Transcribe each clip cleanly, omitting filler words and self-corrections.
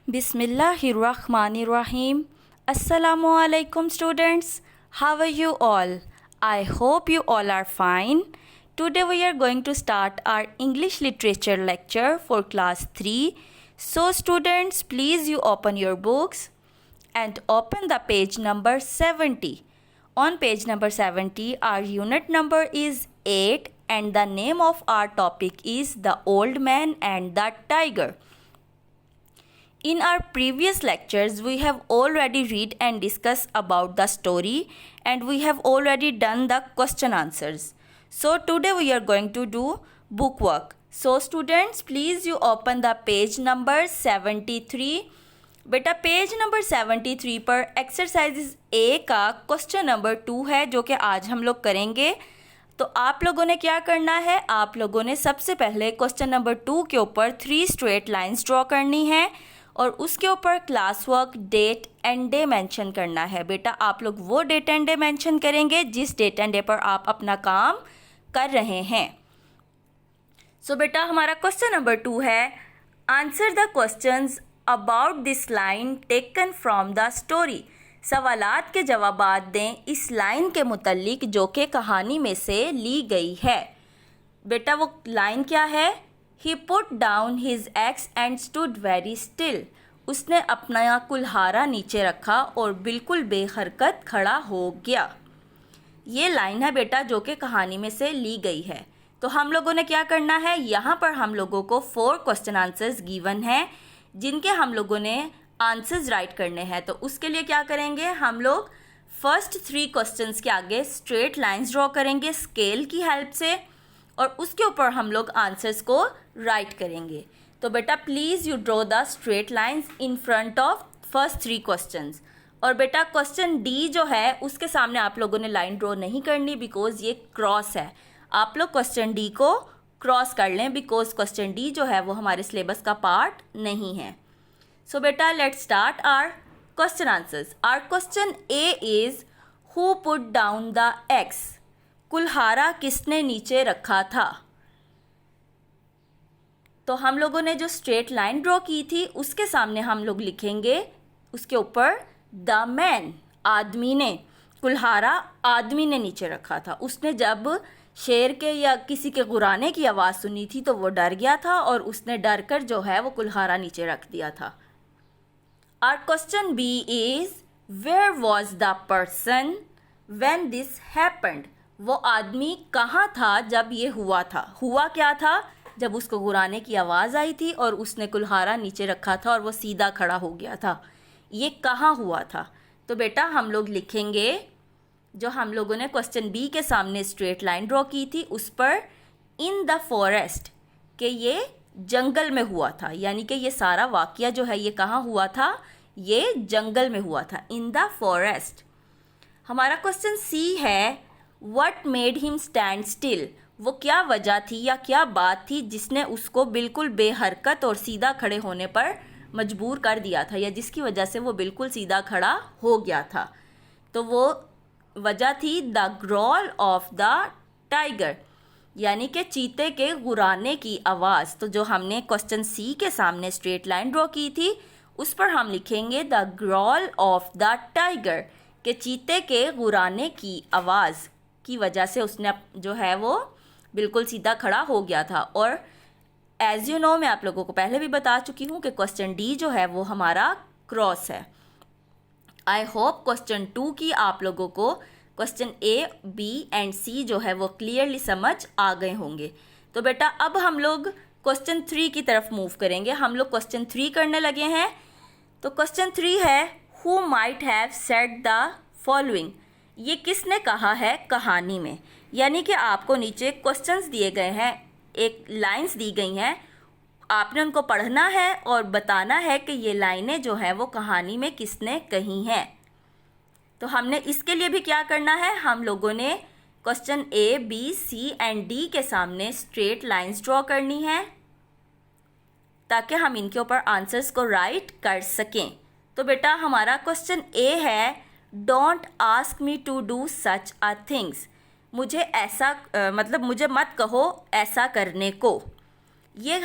Bismillahirrahmanirrahim. Assalamu alaikum students. How are you all? I hope you all are fine. Today we are going to start our English literature lecture for class 3. So students, please you open your books and open the page number 70. On page number 70, our unit number is 8 and the name of our topic is The Old Man and the Tiger. In our previous lectures, we have already read and discussed about the story and we have already done the question answers. So today we are going to do book work. So students, please you open the page number 73. बेटा page number 73 पर exercise ए का question number 2 है जो कि आज हम लोग करेंगे. तो आप लोगों ने क्या करना है, आप लोगों ने सबसे पहले क्वेश्चन नंबर 2 के ऊपर 3 स्ट्रेट लाइंस ड्रॉ करनी है और उसके ऊपर class work, date and day mention करना है. बेटा आप लोग वो डेट एंड डे मेंशन करेंगे जिस डेट एंड डे पर आप अपना काम कर रहे हैं. सो बेटा हमारा क्वेश्चन नंबर 2 है, answer the questions about this line taken from the story. सवालात के जवाबात दें इस लाइन के मुतल्लिक जो कि कहानी में से ली गई है. बेटा वो लाइन क्या है? He put down his axe and stood very still. उसने अपना कुल्हारा नीचे रखा और बिल्कुल बेहरकत खड़ा हो गया. ये लाइन है बेटा जो कि कहानी में से ली गई है. तो हम लोगों ने क्या करना है, यहाँ पर हम लोगों को 4 क्वेश्चन आंसर्स गिवन हैं जिनके हम लोगों ने आंसर्स राइट करने हैं. तो उसके लिए क्या करेंगे, हम लोग फर्स्ट 3 क्वेश्चंस के आगे स्ट्रेट लाइंस ड्रॉ करेंगे स्केल की हेल्प से और उसके ऊपर हम लोग आंसर्स को राइट करेंगे. तो बेटा please you draw the straight lines in front of first 3 questions. और बेटा क्वेश्चन डी जो है उसके सामने आप लोगों ने लाइन ड्रॉ नहीं करनी बिकॉज ये क्रॉस है. आप लोग क्वेश्चन डी को क्रॉस कर लें बिकॉज क्वेश्चन डी जो है वो हमारे सिलेबस का पार्ट नहीं है. सो बेटा let's start our question answers. Our question A is who put down the axe. कुल्हारा किसने नीचे रखा था. तो हम लोगों ने जो स्ट्रेट लाइन ड्रॉ की थी उसके सामने हम लोग लिखेंगे उसके ऊपर द मैन, आदमी ने. कुल्हारा आदमी ने नीचे रखा था. उसने जब शेर के या किसी के गुराने की आवाज़ सुनी थी तो वो डर गया था और उसने डर कर जो है वो कुल्हारा नीचे रख दिया था. Our question B is where was the person when this happened. वो आदमी कहाँ था जब ये हुआ था. हुआ क्या था, जब उसको गुराने की आवाज़ आई थी और उसने कुल्हारा नीचे रखा था और वो सीधा खड़ा हो गया था. ये कहाँ हुआ था. तो बेटा हम लोग लिखेंगे जो हम लोगों ने क्वेश्चन बी के सामने स्ट्रेट लाइन ड्रॉ की थी उस पर इन द फॉरेस्ट, कि ये जंगल में हुआ था. यानी कि ये सारा वाक़या जो है ये कहाँ हुआ था, ये जंगल में हुआ था, इन द फॉरेस्ट. हमारा क्वेश्चन सी है what made him stand still. वो क्या वजह थी या क्या बात थी जिसने उसको बिल्कुल बेहरकत और सीधा खड़े होने पर मजबूर कर दिया था या जिसकी वजह से वो बिल्कुल सीधा खड़ा हो गया था. तो वो वजह थी the growl of the tiger, यानी कि चीते के गुराने की आवाज़. तो जो हमने क्वेश्चन सी के सामने स्ट्रेट लाइन ड्रॉ की थी उस पर हम लिखेंगे the growl of the tiger, कि चीते के गुराने की आवाज़ की वजह से उसने जो है वो बिल्कुल सीधा खड़ा हो गया था. और एज़ यू नो मैं आप लोगों को पहले भी बता चुकी हूँ कि क्वेश्चन डी जो है वो हमारा क्रॉस है. आई होप क्वेश्चन 2 की आप लोगों को क्वेश्चन ए, बी एंड सी जो है वो क्लियरली समझ आ गए होंगे. तो बेटा अब हम लोग क्वेश्चन 3 की तरफ मूव करेंगे. हम लोग क्वेश्चन 3 करने लगे हैं. तो क्वेश्चन 3 है who might have said the following. ये किसने कहा है कहानी में. यानी कि आपको नीचे क्वेश्चंस दिए गए हैं, एक लाइंस दी गई हैं, आपने उनको पढ़ना है और बताना है कि ये लाइनें जो हैं वो कहानी में किसने कही हैं. तो हमने इसके लिए भी क्या करना है, हम लोगों ने question A, B, C and D के सामने स्ट्रेट लाइंस ड्रॉ करनी है ताकि हम इनके ऊपर आंसर्स को राइट कर सकें. तो बेटा हमारा क्वेश्चन ए है don't ask me to do such a things. मुझे ऐसा मतलब मुझे मत कहो ऐसा करने को. ये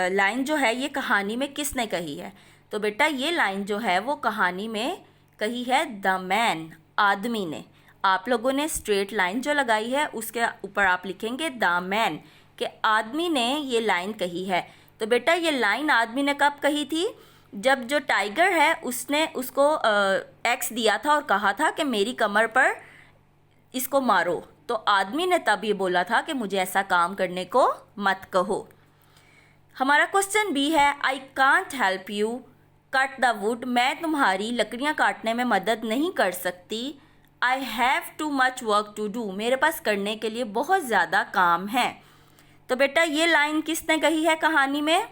लाइन जो है ये कहानी में किसने कही है. तो बेटा ये लाइन जो है वो कहानी में कही है द मैन, आदमी ने। आप लोगों ने स्ट्रेट लाइन जो लगाई है उसके ऊपर आप लिखेंगे द मैन, कि आदमी ने ये लाइन कही है। तो बेटा ये लाइन आदमी ने कब कही थी? जब जो टाइगर है उसने उसको एक्स दिया था और कहा था कि मेरी कमर पर इसको मारो, तो आदमी ने तब ये बोला था कि मुझे ऐसा काम करने को मत कहो। हमारा क्वेश्चन बी है I can't help you cut the wood, मैं तुम्हारी लकड़ियाँ काटने में मदद नहीं कर सकती। I have too much work to do, मेरे पास करने के लिए बहुत ज़्यादा काम है। तो बेटा ये लाइन किसने कही है कहानी में?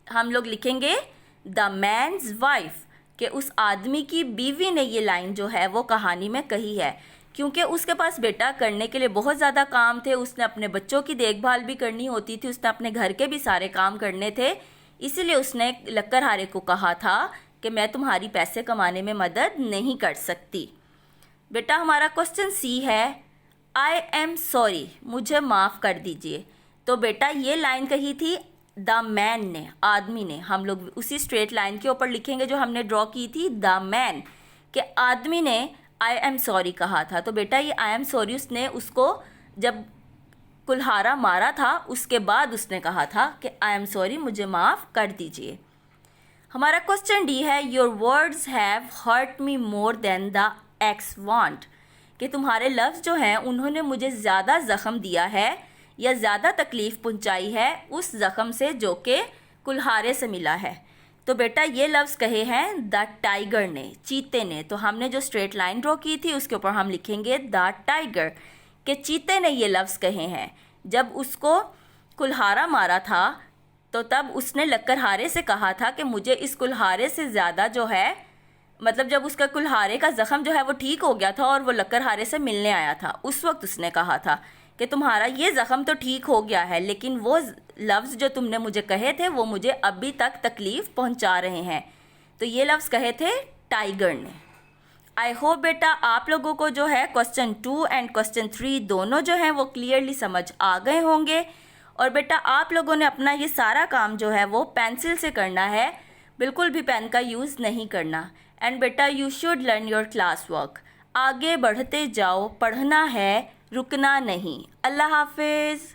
हम लोग लिखेंगे द मैन्स वाइफ, कि उस आदमी की बीवी ने ये लाइन जो है वो कहानी में कही है, क्योंकि उसके पास बेटा करने के लिए बहुत ज़्यादा काम थे। उसने अपने बच्चों की देखभाल भी करनी होती थी, उसने अपने घर के भी सारे काम करने थे, इसीलिए उसने लक्कड़हारे को कहा था कि मैं तुम्हारी पैसे कमाने में मदद नहीं कर सकती। बेटा हमारा क्वेश्चन सी है आई एम सॉरी, मुझे माफ़ कर दीजिए। तो बेटा ये लाइन कही थी द मैन ने, आदमी ने। हम लोग उसी स्ट्रेट लाइन के ऊपर लिखेंगे जो हमने ड्रॉ की थी, द मैन, कि आदमी ने आई एम सॉरी कहा था। तो बेटा ये आई एम सॉरी उसने उसको जब कुल्हारा मारा था उसके बाद उसने कहा था कि आई एम सॉरी, मुझे माफ़ कर दीजिए। हमारा क्वेश्चन डी है your words have hurt me more than the axe wound, कि तुम्हारे लफ्ज़ जो हैं उन्होंने मुझे ज़्यादा ज़ख्म दिया है या ज़्यादा तकलीफ़ पहुंचाई है उस ज़ख्म से जो कि कुल्हारे से मिला है। तो बेटा ये लफ्ज़ कहे हैं द टाइगर ने, चीते ने। तो हमने जो स्ट्रेट लाइन ड्रॉ की थी उसके ऊपर हम लिखेंगे द टाइगर, कि चीते ने ये लफ्ज़ कहे हैं। जब उसको कुल्हारा मारा था तो तब उसने लक्कड़हारे से कहा था कि मुझे इस कुल्हारे से ज़्यादा जो है, मतलब जब उसका कुल्हारे का ज़ख्म जो है वो ठीक हो गया था और वो लक्कड़हारे से मिलने आया था, उस वक्त उसने कहा था कि तुम्हारा ये ज़ख्म तो ठीक हो गया है, लेकिन वो लफ्ज़ जो तुमने मुझे कहे थे वो मुझे अभी तक तकलीफ़ पहुंचा रहे हैं। तो ये लफ्ज़ कहे थे टाइगर ने। आई होप बेटा आप लोगों को जो है क्वेश्चन 2 एंड क्वेश्चन 3 दोनों जो हैं वो क्लियरली समझ आ गए होंगे। और बेटा आप लोगों ने अपना ये सारा काम जो है वो पेंसिल से करना है, बिल्कुल भी पेन का यूज़ नहीं करना। एंड बेटा you should learn your class work, आगे बढ़ते जाओ, पढ़ना है, रुकना नहीं। अल्लाह हाफिज़।